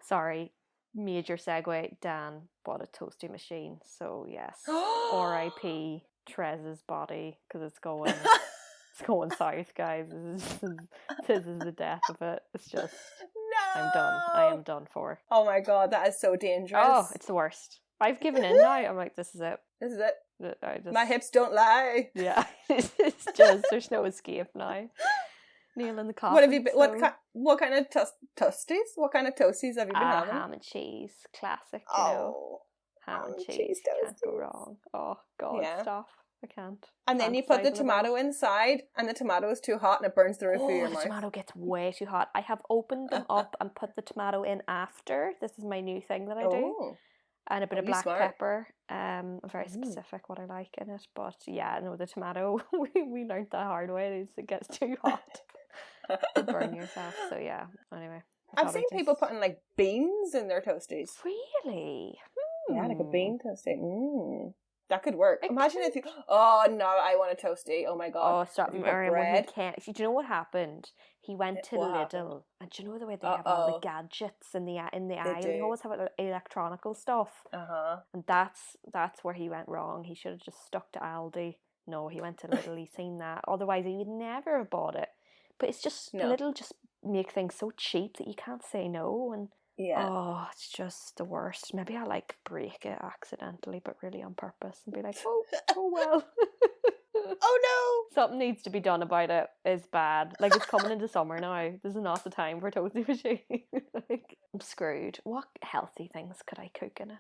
Sorry, major segue. Dan bought a toasty machine, so yes, R.I.P. Trez's body because it's going south, guys. This is the death of it. It's just No! I'm done. I am done for. Oh my god, that is so dangerous. Oh, it's the worst. I've given in now. I'm like, this is it. This is it. My My hips don't lie. Yeah, it's just there's no escape now. Nail in the coffin. What have you been? What kind of toasties? What kind of toasties have you been having? Ham and cheese, classic. You know, ham and cheese can't go wrong. Oh god, stop! I can't. And then you put the tomato inside, and the tomato is too hot, and it burns the roof of your mouth. The tomato gets way too hot. I have opened them up and put the tomato in after. This is my new thing that I do. And a bit of black pepper. I'm very specific what I like in it. But yeah, no, the tomato, we learned that hard way. It gets too hot. You burn yourself. So yeah, anyway. I've seen people putting like beans in their toasties. Really? Yeah, like a bean toasty. That could work. Imagine if you... Oh, no, I want a toasty. Oh, my God. Oh, stop. Bread. Do you know what happened? He went to Lidl. And do you know the way they have all the gadgets in the aisle? They always have electronical stuff. And that's where he went wrong. He should have just stuck to Aldi. No, he went to Lidl. He's seen that. Otherwise, he would never have bought it. But it's just... Lidl just make things so cheap that you can't say no. And... Yeah. Oh, it's just the worst. Maybe I like break it accidentally, but really on purpose, and be like, oh well. Oh no! Something needs to be done about it. It's bad. Like, it's coming into summer now. This is not the time for toasty machine. Like, I'm screwed. What healthy things could I cook in it?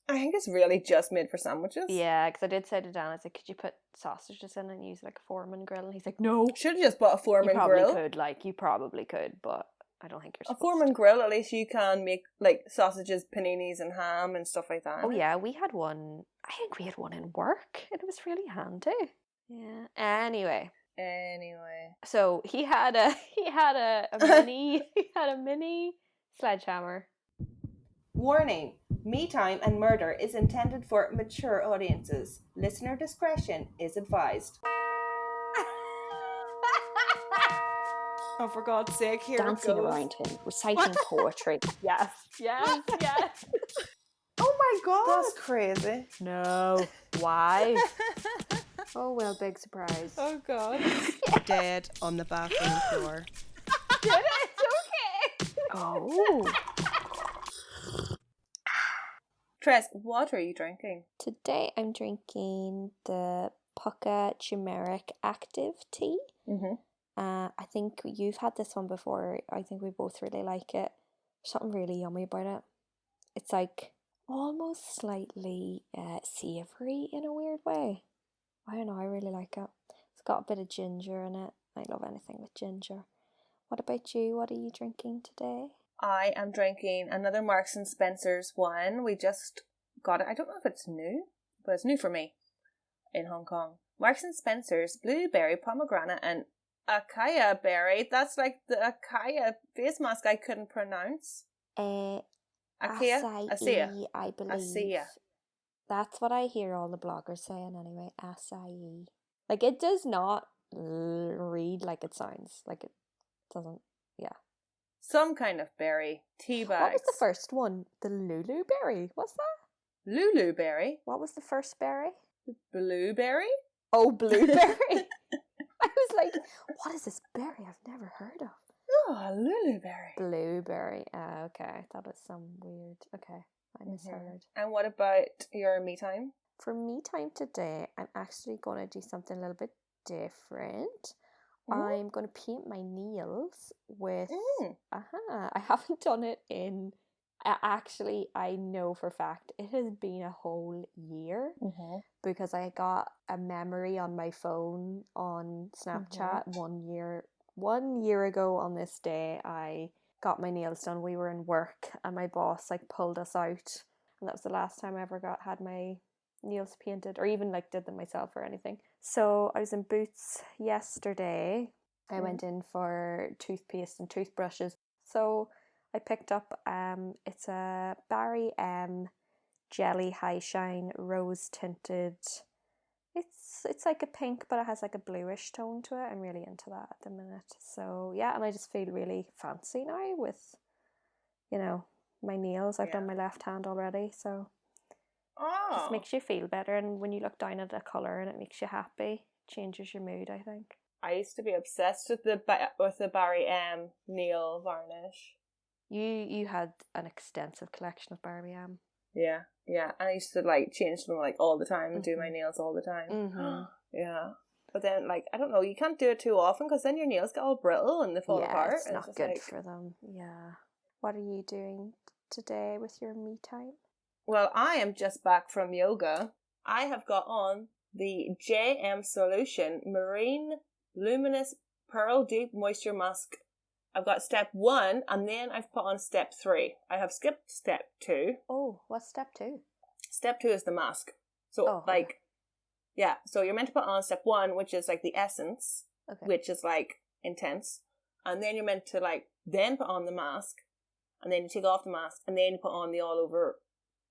I think it's really just made for sandwiches. Yeah, because I did say to Dan, I was like, could you put sausages in and use like a Foreman grill? And he's like, no. Should have just bought a Foreman grill. You probably could, but I don't think you're supposed to. A Foreman grill, at least you can make like sausages, paninis and ham and stuff like that. Oh yeah, we had one. I think we had one in work and it was really handy. Yeah. Anyway. So he had a mini sledgehammer. Warning. Me Time and Murder is intended for mature audiences. Listener discretion is advised. Oh, for God's sake, here dancing it goes. Around him, reciting poetry. Yes. Oh my God. That's crazy. No. Why? Oh, well, big surprise. Oh, God. Dead on the bathroom floor. Did it? Okay. Oh. Trez, what are you drinking? Today I'm drinking the Pukka Turmeric Active Tea. Mm-hmm. I think you've had this one before. I think we both really like it. There's something really yummy about it. It's like almost slightly savoury in a weird way. I don't know, I really like it. It's got a bit of ginger in it. I love anything with ginger. What about you? What are you drinking today? I am drinking another Marks and Spencer's one. We just got it. I don't know if it's new, but it's new for me in Hong Kong. Marks and Spencer's blueberry, pomegranate and acai berry. That's like the acai face mask I couldn't pronounce. Acai, I believe. Acai. That's what I hear all the bloggers saying anyway. Acai. Like, it does not read like it sounds. Like, it doesn't. Yeah. Some kind of berry. Tea bags. What was the first one? The Lulu berry. What's that? Lulu berry. What was the first berry? Blueberry? Oh, blueberry. I was like, what is this berry I've never heard of? Oh, Luluberry. Blueberry. Okay. That was some weird. Okay. I misheard. And what about your me time? For me time today, I'm actually going to do something a little bit different. I'm going to paint my nails with... I haven't done it in... Actually, I know for a fact it has been a whole year because I got a memory on my phone on Snapchat 1 year ago on this day. I got my nails done. We were in work and my boss like pulled us out, and that was the last time I ever had my nails painted or even like did them myself or anything. So I was in Boots yesterday. I went in for toothpaste and toothbrushes. So I picked up it's a Barry M Jelly High Shine Rose Tinted. It's like a pink, but it has like a bluish tone to it. I'm really into that at the minute. So yeah, and I just feel really fancy now with, you know, my nails. I've done my left hand already, so it just makes you feel better. And when you look down at a colour and it makes you happy, changes your mood, I think. I used to be obsessed with the Barry M nail varnish. You had an extensive collection of Barry M. Yeah. I used to like change them like all the time and do my nails all the time. Mm-hmm. Yeah. But then, like, I don't know, you can't do it too often because then your nails get all brittle and they fall apart. It's not good for them. Yeah. What are you doing today with your me time? Well, I am just back from yoga. I have got on the JM Solution Marine Luminous Pearl Deep Moisture Mask. I've got step 1 and then I've put on step 3. I have skipped step 2. Oh, what's step 2? Step 2 is the mask. So, yeah, so you're meant to put on step 1, which is like the essence, which is like intense. And then you're meant to like then put on the mask, and then you take off the mask, and then you put on the all over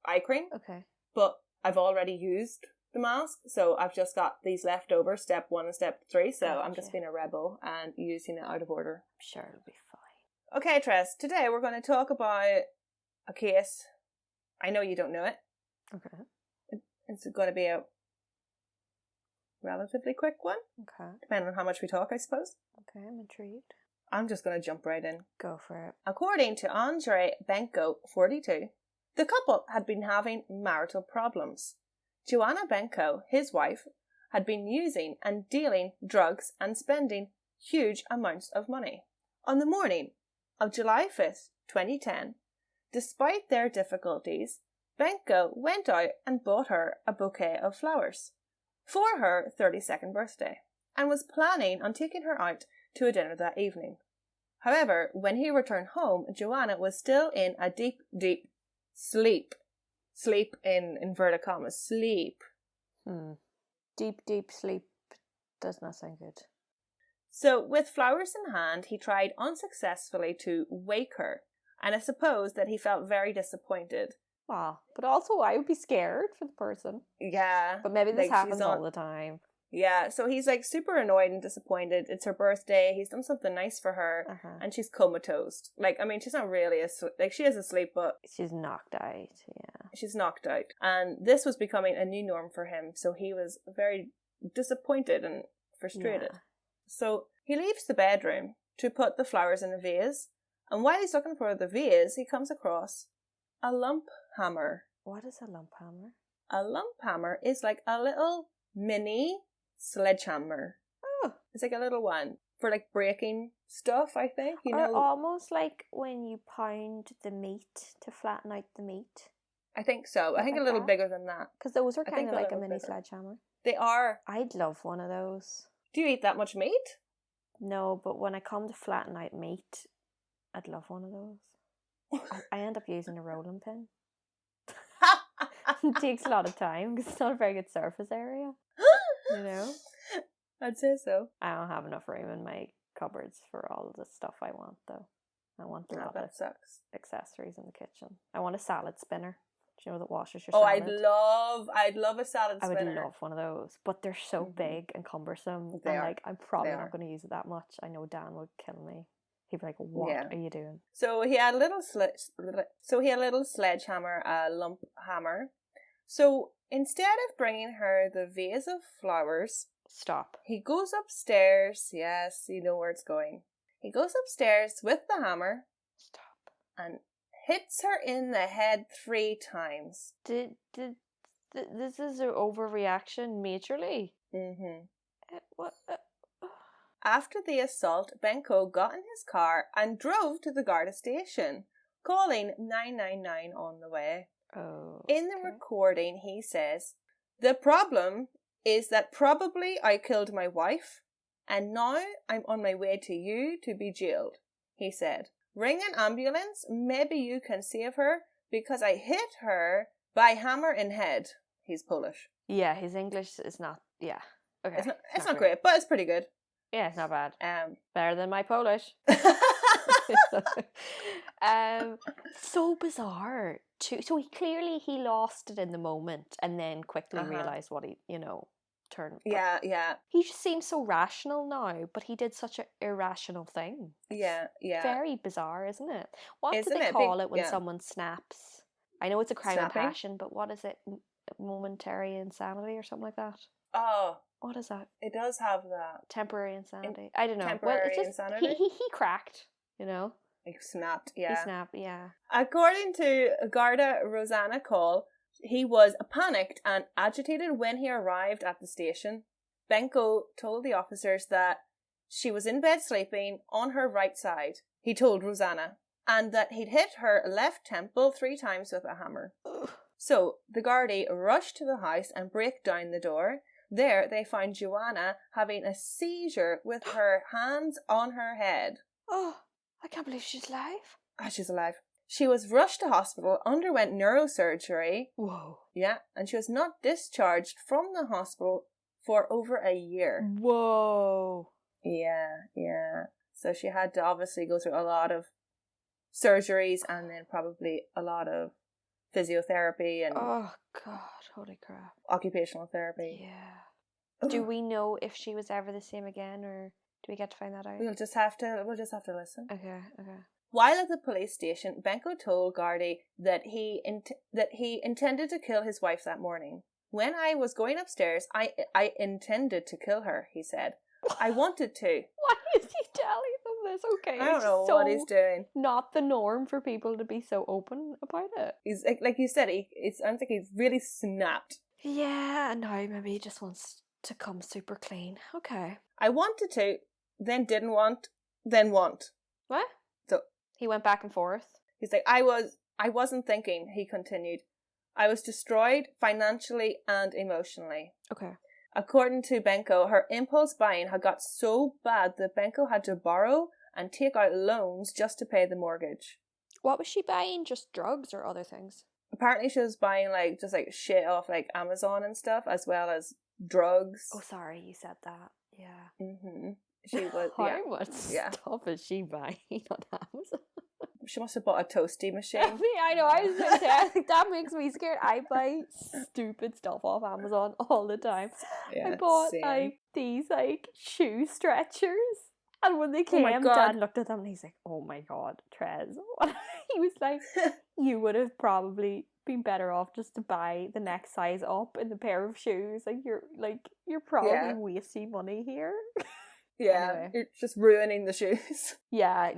eye cream. Okay. But I've already used the mask, so I've just got these left over, step 1 and step 3. So I'm just being a rebel and using it out of order. I'm sure it'll be fine. Okay, Tress, today we're going to talk about a case. I know you don't know it. Okay. It's going to be a relatively quick one. Okay. Depending on how much we talk, I suppose. Okay, I'm intrigued. I'm just going to jump right in. Go for it. According to Andre Benko, 42, the couple had been having marital problems. Joanna Benko, his wife, had been using and dealing drugs and spending huge amounts of money. On the morning of July 5th, 2010, despite their difficulties, Benko went out and bought her a bouquet of flowers for her 32nd birthday and was planning on taking her out to a dinner that evening. However, when he returned home, Joanna was still in a deep, deep sleep. Sleep in inverted commas. Sleep. Deep, deep sleep does not sound good. So, with flowers in hand, he tried unsuccessfully to wake her, and I suppose that he felt very disappointed. Wow, but also I would be scared for the person. Yeah. But maybe this happens all the time. Yeah, so he's like super annoyed and disappointed. It's her birthday. He's done something nice for her, and she's comatose. Like, I mean, she's not really asleep. Like, she is asleep, but she's knocked out. Yeah, she's knocked out, and this was becoming a new norm for him. So he was very disappointed and frustrated. Yeah. So he leaves the bedroom to put the flowers in a vase, and while he's looking for the vase, he comes across a lump hammer. What is a lump hammer? A lump hammer is like a little mini sledgehammer. Oh. It's like a little one for like breaking stuff, I think. You know, almost like when you pound the meat to flatten out the meat. I think so. I think like a little bigger than that. Because those are kind of like a mini sledgehammer. They are. I'd love one of those. Do you eat that much meat? No, but when I come to flatten out meat, I'd love one of those. I end up using a rolling pin. It takes a lot of time because it's not a very good surface area. You know? I'd say so. I don't have enough room in my cupboards for all of the stuff I want, though. I want a lot of accessories in the kitchen. I want a salad spinner. Do you know that washes your salad? I'd love a salad spinner. I would love one of those, but they're so big and cumbersome. I'm probably not going to use it that much. I know Dan would kill me. He'd be like, "What are you doing?" So he had a little sledgehammer, a lump hammer. So instead of bringing her the vase of flowers, he goes upstairs. Yes, you know where it's going. He goes upstairs with the hammer. And hits her in the head 3 times. This is an overreaction majorly? What? After the assault, Benko got in his car and drove to the Garda station, calling 999 on the way. Oh. In the recording, he says, "The problem is that probably I killed my wife, and now I'm on my way to you to be jailed," he said. "Ring an ambulance, maybe you can save her, because I hit her by hammer in head." He's Polish. Yeah, his English is not, okay. It's not great, but it's pretty good. Yeah, it's not bad. Better than my Polish. So bizarre. So he lost it in the moment and then quickly realised what he, turn. Yeah, yeah. He just seems so rational now, but he did such an irrational thing. Yeah, yeah. Very bizarre, isn't it? What Isn't do they it? call it when someone snaps? I know it's a crime Snapping? of passion, but what is it? Momentary insanity or something like that? Oh. What is that? It does have that. Temporary insanity. I don't know. Temporary insanity? He cracked, you know? He snapped, yeah. He snapped, yeah. According to Garda Rosanna Cole, he was panicked and agitated when he arrived at the station. Benko told the officers that she was in bed sleeping on her right side, he told Rosanna, and that he'd hit her left temple 3 times with a hammer. So the Gardaí rushed to the house and break down the door. There they found Joanna having a seizure with her hands on her head. Oh, I can't believe she's alive. Ah, she's alive. She was rushed to hospital, underwent neurosurgery. Whoa. Yeah, and she was not discharged from the hospital for over a year. Whoa. Yeah. So she had to obviously go through a lot of surgeries and then probably a lot of physiotherapy and oh god, holy crap, occupational therapy. Yeah. Do we know if she was ever the same again, or do we get to find that out? We'll just have to listen. Okay. While at the police station, Benko told Gardaí that he intended to kill his wife that morning. When I was going upstairs, I intended to kill her, he said. I wanted to. Why is he telling them this? Okay, I don't know what he's doing. Not the norm for people to be so open about it. He's like you said. It sounds like he's really snapped. Yeah, no, maybe he just wants to come super clean. Okay. I wanted to, then didn't want, then want. What? So he went back and forth. He's like, I wasn't thinking. He continued. I was destroyed financially and emotionally. Okay. According to Benko, her impulse buying had got so bad that Benko had to borrow and take out loans just to pay the mortgage. What was she buying? Just drugs or other things? Apparently she was buying just shit off Amazon and stuff, as well as drugs. Oh, sorry, you said that. Yeah. Mm-hmm. She was. How much stuff is she buying on Amazon? She must have bought a toasty machine. I know, I was going to say, I think that makes me scared. I buy stupid stuff off Amazon all the time. Yeah, I bought these shoe stretchers, and when they came, Dad looked at them and he's like, "Oh my god, Trez!" He was like, "You would have probably been better off just to buy the next size up in the pair of shoes. You're probably wasting money here." Yeah, anyway. You're just ruining the shoes. Yeah,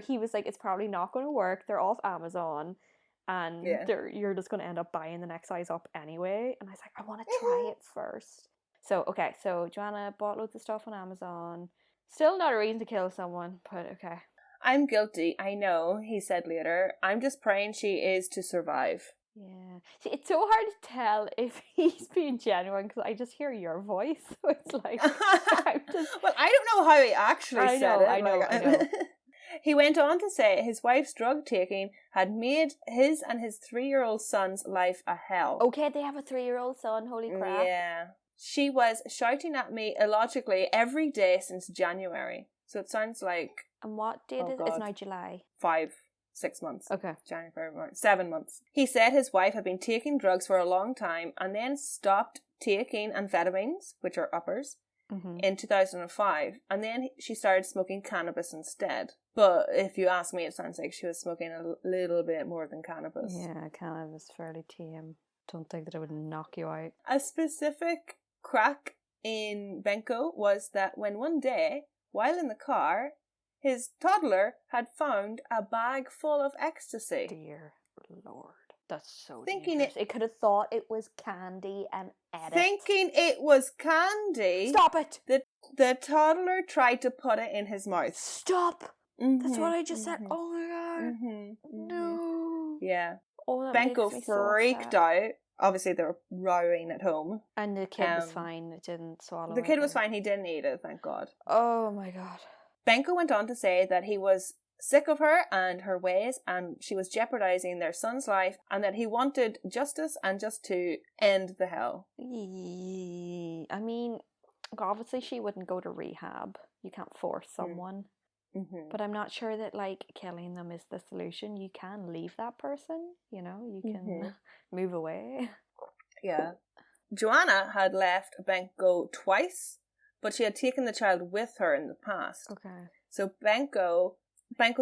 he was like, it's probably not going to work. They're off Amazon, and you're just going to end up buying the next size up anyway. And I was like, I want to try it first. So Joanna bought loads of stuff on Amazon. Still not a reason to kill someone, but okay. I'm guilty, I know, he said later. I'm just praying she is to survive. Yeah. See, it's so hard to tell if he's being genuine because I just hear your voice. So it's like, well, I don't know how he actually said it. I know. He went on to say his wife's drug taking had made his and his 3-year-old son's life a hell. Okay, they have a 3-year-old son. Holy crap. Yeah. She was shouting at me illogically every day since January. So it sounds like... And what date is it? It's now July. 6 months. Okay. January, February, March. 7 months. He said his wife had been taking drugs for a long time and then stopped taking amphetamines, which are uppers, in 2005. And then she started smoking cannabis instead. But if you ask me, it sounds like she was smoking a little bit more than cannabis. Yeah, cannabis is fairly tame. Don't think that it would knock you out. A specific crack in Benko was that when one day, while in the car, his toddler had found a bag full of ecstasy. Dear Lord. That's so dangerous. It could have thought it was candy and ate it. Thinking it was candy. Stop it! The toddler tried to put it in his mouth. Stop! That's what I just said. Oh my god. No. Yeah. Oh, Benko freaked out. Obviously, they were rowing at home. And the kid was fine. It didn't swallow. The kid was fine. He didn't eat it, thank God. Oh my god. Benko went on to say that he was sick of her and her ways, and she was jeopardizing their son's life, and that he wanted justice and just to end the hell. I mean, obviously she wouldn't go to rehab. You can't force someone. But I'm not sure that killing them is the solution. You can leave that person, you can move away. Yeah. Joanna had left Benko twice, but she had taken the child with her in the past. Okay. So Benko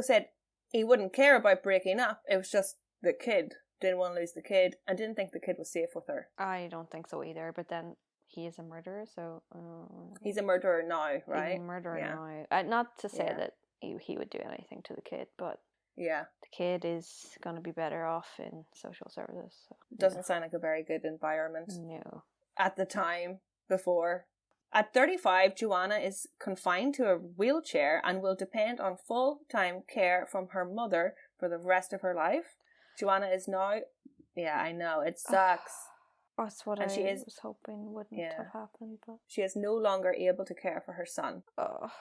said he wouldn't care about breaking up. It was just the kid. Didn't want to lose the kid and didn't think the kid was safe with her. I don't think so either, but then he is a murderer, so... He's a murderer now, right? He's a murderer now. Not to say that he would do anything to the kid, but the kid is going to be better off in social services. So, doesn't sound like a very good environment. No. At the time, before. At 35, Joanna is confined to a wheelchair and will depend on full-time care from her mother for the rest of her life. Joanna is now... Yeah, I know, it sucks. That's what was hoping wouldn't have happened. But she is no longer able to care for her son. Oh,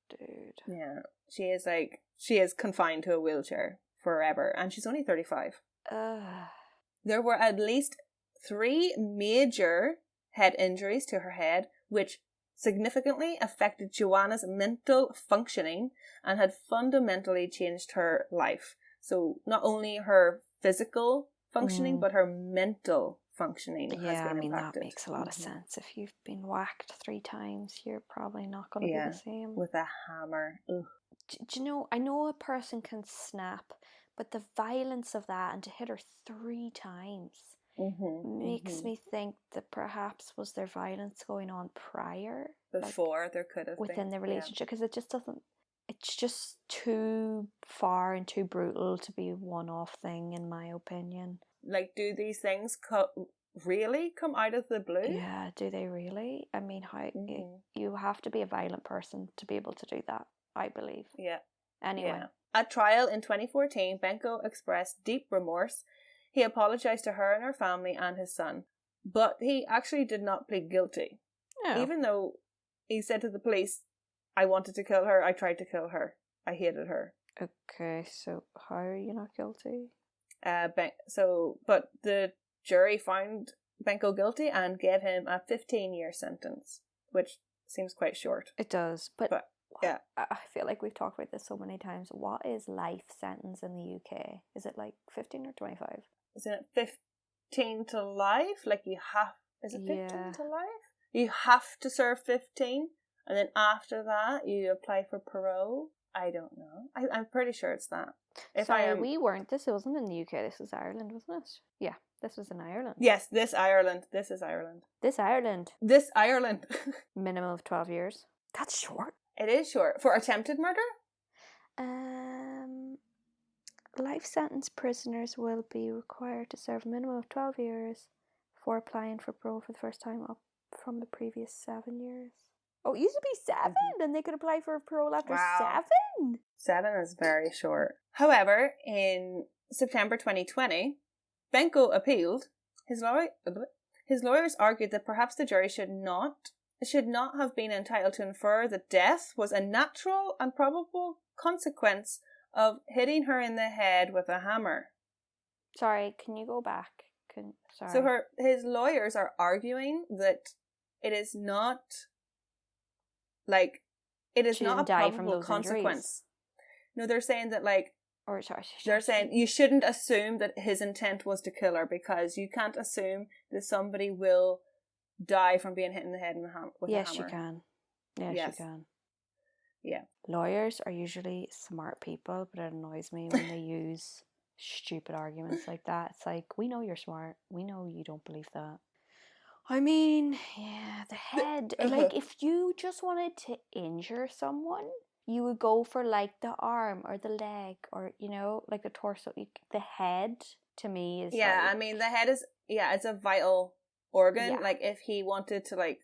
dude. Yeah, she is confined to a wheelchair forever, and she's only 35. There were at least 3 major head injuries to her head, which significantly affected Joanna's mental functioning and had fundamentally changed her life. So not only her physical functioning, but her mental functioning has been impacted. That makes a lot of sense. If you've been whacked 3 times, you're probably not going to be the same. With a hammer. Ugh. Do you know, I know a person can snap, but the violence of that and to hit her 3 times makes me think that perhaps was there violence going on prior? Before there could have been. Within the relationship, because it just doesn't... It's just too far and too brutal to be a one-off thing, in my opinion. Like, do these things really come out of the blue? Yeah, do they really? I mean, how you have to be a violent person to be able to do that, I believe. Yeah. Anyway. Yeah. At trial in 2014, Benko expressed deep remorse. He apologized to her and her family and his son. But he actually did not plead guilty. Oh. Even though he said to the police, I wanted to kill her, I tried to kill her, I hated her. Okay, so how are you not guilty? But the jury found Benko guilty and gave him a 15-year sentence, which seems quite short. It does, but yeah, I feel like we've talked about this so many times. What is life sentence in the UK? Is it like 15 or 25? Isn't it 15 to life? Like is it 15 to life? You have to serve 15, and then after that you apply for parole. I don't know. I'm pretty sure it's that. We weren't. This wasn't in the UK. This was Ireland, wasn't it? Yeah, this was in Ireland. Yes, this is Ireland. This Ireland. Minimum of 12 years. That's short. It is short. For attempted murder? Life sentence prisoners will be required to serve a minimum of 12 years before applying for parole for the first time, up from the previous 7 years. Oh, it used to be 7, and they could apply for parole after 7? 7 is very short. However, in September 2020, Benko appealed. His lawyers argued that perhaps the jury should not have been entitled to infer that death was a natural and probable consequence of hitting her in the head with a hammer. Sorry, can you go back? Sorry. So his lawyers are arguing that it is not... it is not a probable consequence. Injuries. No, they're saying that, they're saying you shouldn't assume that his intent was to kill her, because you can't assume that somebody will die from being hit in the head with a hammer. Yes, you can. Yes, you can. Yeah. Lawyers are usually smart people, but it annoys me when they use stupid arguments like that. It's like, we know you're smart. We know you don't believe that. I mean, yeah, the head. If you just wanted to injure someone, you would go for, the arm or the leg or, the torso. The head, to me, is I mean, the head is, it's a vital organ. Yeah. If he wanted to,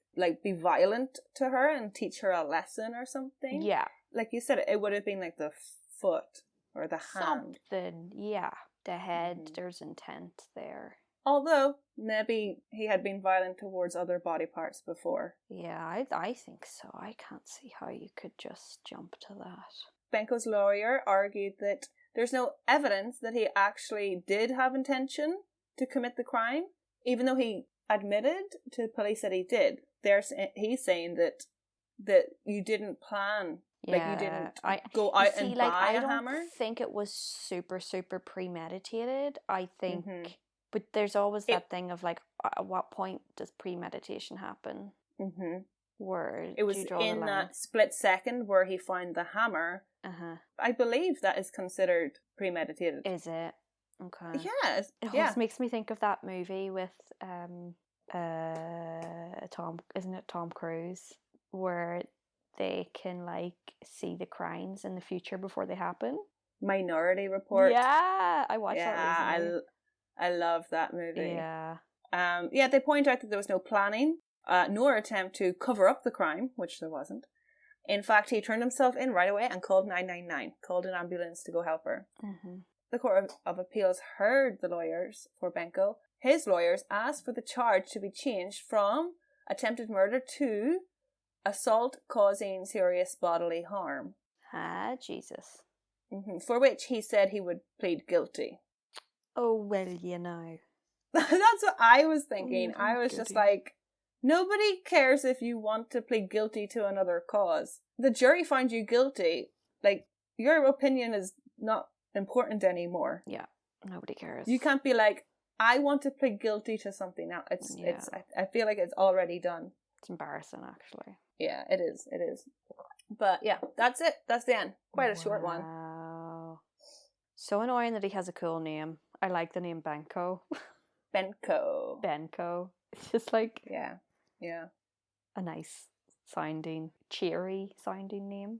be violent to her and teach her a lesson or something. Yeah. Like you said, it would have been, the foot or the hand. Something, yeah. The head, there's intent there. Although, maybe he had been violent towards other body parts before. Yeah, I think so. I can't see how you could just jump to that. Benko's lawyer argued that there's no evidence that he actually did have intention to commit the crime, even though he admitted to police that he did. He's saying that you didn't plan. Yeah, you didn't go out and buy a hammer. I don't think it was super, super premeditated. I think... But there's always that thing of like, at what point does premeditation happen? Mm-hmm. Where it was in that split second where he found the hammer. I believe that is considered premeditated. Is it? Okay. Yes. It always makes me think of that movie with Tom Cruise, where they can like see the crimes in the future before they happen. Minority Report. Yeah, I watched that recently. I love that movie. Yeah. They point out that there was no planning, nor attempt to cover up the crime, which there wasn't. In fact, he turned himself in right away and called 999, called an ambulance to go help her. Mm-hmm. The Court of Appeals heard the lawyers for Benko. His lawyers asked for the charge to be changed from attempted murder to assault causing serious bodily harm. Ah, Jesus. Mm-hmm. For which he said he would plead guilty. Oh, well, you know. That's what I was thinking. I was just like, nobody cares if you want to plead guilty to another cause. The jury finds you guilty. Like, your opinion is not important anymore. Yeah, nobody cares. You can't be like, I want to plead guilty to something now. I feel like it's already done. It's embarrassing, actually. Yeah, it is. But yeah, that's it. That's the end. Quite a short one. Wow. So annoying that he has a cool name. I like the name Benko. Benko. It's just like... Yeah. A nice sounding, cheery sounding name.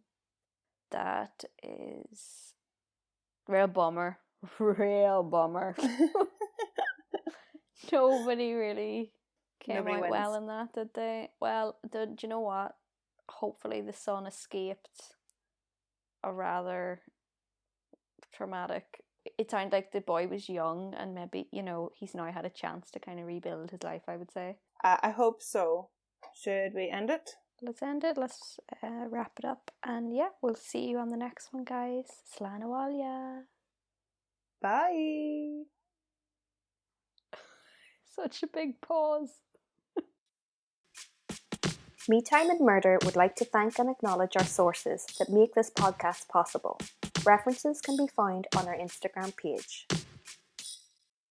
That is... Real bummer. Nobody really came out well in that, did they? Well, do you know what? Hopefully the son escaped a rather traumatic... It sounded like the boy was young and maybe, he's now had a chance to kind of rebuild his life, I would say. I hope so. Should we end it? Let's end it. Let's wrap it up. And yeah, we'll see you on the next one, guys. Slán Abhaile. Bye. Such a big pause. Me Time and Murder would like to thank and acknowledge our sources that make this podcast possible. References can be found on our Instagram page.